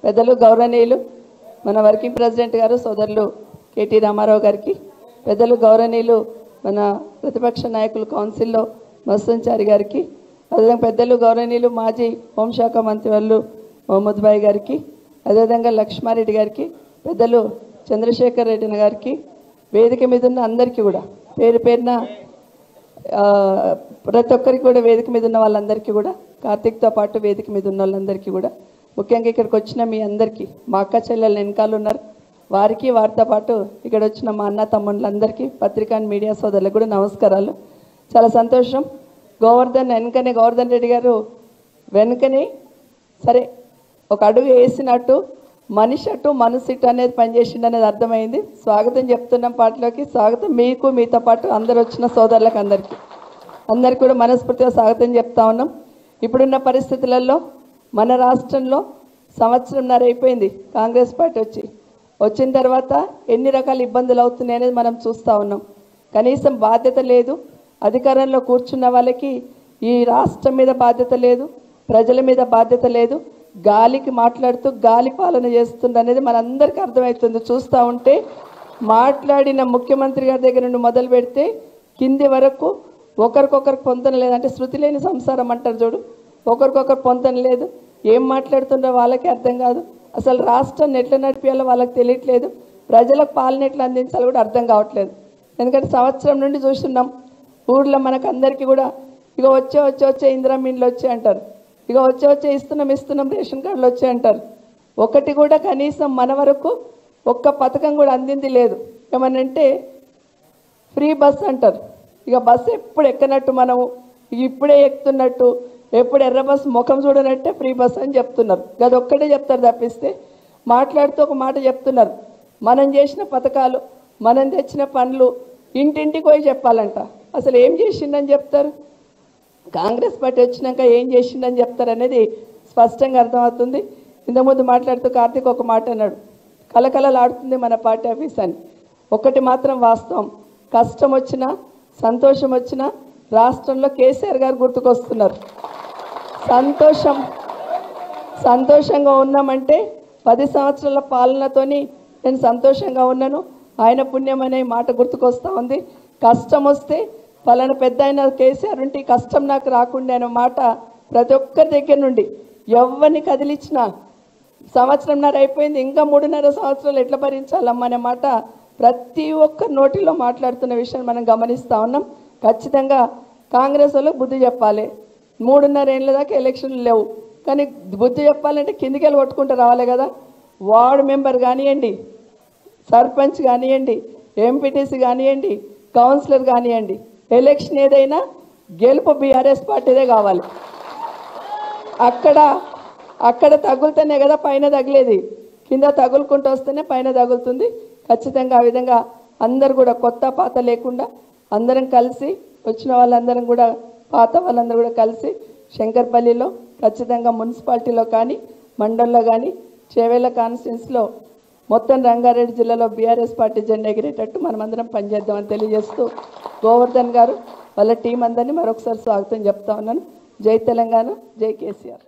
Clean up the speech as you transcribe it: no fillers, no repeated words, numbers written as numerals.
పెద్దలు గౌరవనీయులు మన వర్కింగ్ ప్రెసిడెంట్ గారు సోదరులు కేటీ రామారావు గారికి, పెద్దలు గౌరవనీయులు మన ప్రతిపక్ష నాయకులు కౌన్సిల్లో మత్సంచారి గారికి, అదేవిధంగా పెద్దలు గౌరవనీయులు మాజీ హోంశాఖ మంత్రివర్యులు మొహమ్మద్ భాయ్ గారికి, అదేవిధంగా లక్ష్మారెడ్డి గారికి, పెద్దలు చంద్రశేఖర్ రెడ్డి గారికి, వేదిక మీద ఉన్న అందరికీ కూడా పేరు పేరున ప్రతి ఒక్కరికి కూడా వేదిక మీద ఉన్న వాళ్ళందరికీ కూడా, కార్తీక్తో పాటు వేదిక మీద ఉన్న వాళ్ళందరికీ కూడా, ముఖ్యంగా ఇక్కడికి వచ్చిన మీ అందరికీ, మా అక్క చెల్లెలు వెనకాల ఉన్నారు వారికి, వారితో పాటు ఇక్కడ వచ్చిన మా అన్న తమ్ముళ్ళందరికీ, పత్రికా మీడియా సోదరులకు కూడా నమస్కారాలు. చాలా సంతోషం. గోవర్ధన్ రెడ్డి గారు వెనుకనే సరే ఒక అడుగు వేసినట్టు మనిషి అటు మనసు ఇటు అనేది పనిచేసిండు అనేది అర్థమైంది. స్వాగతం చెప్తున్నాం పార్టీలోకి. స్వాగతం మీకు, మీతో పాటు అందరు వచ్చిన సోదరులకు అందరికీ కూడా మనస్ఫూర్తిగా స్వాగతం చెప్తా ఉన్నాం. ఇప్పుడున్న పరిస్థితులలో మన రాష్ట్రంలో సంవత్సరంన్నర అయిపోయింది కాంగ్రెస్ పార్టీ వచ్చిన తర్వాత ఎన్ని రకాల ఇబ్బందులు అవుతున్నాయి అనేది మనం చూస్తూ ఉన్నాం. కనీసం బాధ్యత లేదు, అధికారంలో కూర్చున్న వాళ్ళకి ఈ రాష్ట్రం మీద బాధ్యత లేదు, ప్రజల మీద బాధ్యత లేదు, గాలికి మాట్లాడుతూ గాలి పాలన చేస్తుంది అనేది మనందరికీ అర్థమవుతుంది. చూస్తూ ఉంటే మాట్లాడిన ముఖ్యమంత్రి గారి దగ్గర నుండి మొదలు పెడితే కింది వరకు ఒకరికొకరికి పొంతన లేదు. అంటే శృతి లేని సంసారం అంటారు చూడు, ఒకరికొకరు పొంతన లేదు. ఏం మాట్లాడుతుండో వాళ్ళకి అర్థం కాదు. అసలు రాష్ట్రాన్ని ఎట్లా నడిపించాలో వాళ్ళకి తెలియట్లేదు. ప్రజలకు పాలన ఎట్లా అందించాలో కూడా అర్థం కావట్లేదు. ఎందుకంటే సంవత్సరం నుండి చూస్తున్నాం ఊళ్ళో మనకు అందరికీ కూడా ఇక వచ్చే ఇందిరా మిన్లు వచ్చే అంటారు, ఇక వచ్చే ఇస్తున్నాం రేషన్ కార్డులు వచ్చే అంటారు. ఒకటి కూడా కనీసం మన వరకు ఒక్క పథకం కూడా అందింది లేదు. ఏమనంటే ఫ్రీ బస్ అంటారు. ఇక బస్సు ఎప్పుడు ఎక్కనట్టు మనము ఇప్పుడే ఎక్కుతున్నట్టు, ఎప్పుడు ఎర్ర బస్సు ముఖం చూడనట్టే ఫ్రీ బస్ అని చెప్తున్నారు. అది ఒక్కటే చెప్తారు తప్పిస్తే మాట్లాడుతూ ఒక మాట చెప్తున్నారు. మనం చేసిన పథకాలు, మనం తెచ్చిన పనులు ఇంటింటికి పోయి చెప్పాలంట. అసలు ఏం చేసిండని చెప్తారు, కాంగ్రెస్ పార్టీ వచ్చినాక ఏం చేసిండని చెప్తారు అనేది స్పష్టంగా అర్థమవుతుంది. ఇంతకుముందు మాట్లాడుతూ కార్తీక్ ఒక మాట అన్నాడు, కలకలలాడుతుంది మన పార్టీ ఆఫీస్ అని. ఒకటి మాత్రం వాస్తవం, కష్టం వచ్చినా సంతోషం వచ్చినా రాష్ట్రంలో కేసీఆర్ గారు గుర్తుకొస్తున్నారు. సంతోషంగా ఉన్నామంటే 10 సంవత్సరాల పాలనతోని నేను సంతోషంగా ఉన్నాను, ఆయన పుణ్యం అనే మాట గుర్తుకొస్తూ ఉంది. కష్టం వస్తే పలానా పెద్ద ఆయన కేసీఆర్ ఉంటే ఈ కష్టం నాకు రాకుండా అనే మాట ప్రతి ఒక్కరి దగ్గర నుండి ఎవరిని కదిలించినా సంవత్సరంన్నర అయిపోయింది, ఇంకా 3.5 సంవత్సరాలు ఎట్లా భరించాలమ్మా అనే మాట ప్రతి ఒక్కరి నోటిలో మాట్లాడుతున్న విషయాన్ని మనం గమనిస్తూ ఉన్నాం. ఖచ్చితంగా కాంగ్రెస్ వాళ్ళు బుద్ధి చెప్పాలి. 3.5 ఏళ్ళ దాకా ఎలక్షన్లు లేవు, కానీ బుద్ధి చెప్పాలంటే కిందికి వెళ్ళి కొట్టుకుంటూ రావాలి కదా. వార్డు మెంబర్ కానివ్వండి, సర్పంచ్ కానివ్వండి, ఎంపీటీసీ కానివ్వండి, కౌన్సిలర్ కానివ్వండి, ఎలక్షన్ ఏదైనా గెలుపు బీఆర్ఎస్ పార్టీదే కావాలి. అక్కడ తగులుతూనే కదా పైన తగిలేది, కింద తగులుకుంటూ వస్తేనే పైన తగులుతుంది. ఖచ్చితంగా ఆ విధంగా అందరు కూడా కొత్త పాత లేకుండా అందరం కలిసి వచ్చిన వాళ్ళందరం కూడా పాత వాళ్ళందరూ కూడా కలిసి శంకర్పల్లిలో ఖచ్చితంగా మున్సిపాలిటీలో కానీ మండలంలో కానీ చేవేళ్ళ కాన్స్టిట్యున్సీలో మొత్తం రంగారెడ్డి జిల్లాలో బీఆర్ఎస్ పార్టీ జెండా ఎగిరేటట్టు మనమందరం పనిచేద్దామని తెలియజేస్తూ గోవర్ధన్ గారు వాళ్ళ టీం అందరినీ మరొకసారి స్వాగతం చెప్తా ఉన్నాను. జై తెలంగాణ, జై కేసీఆర్.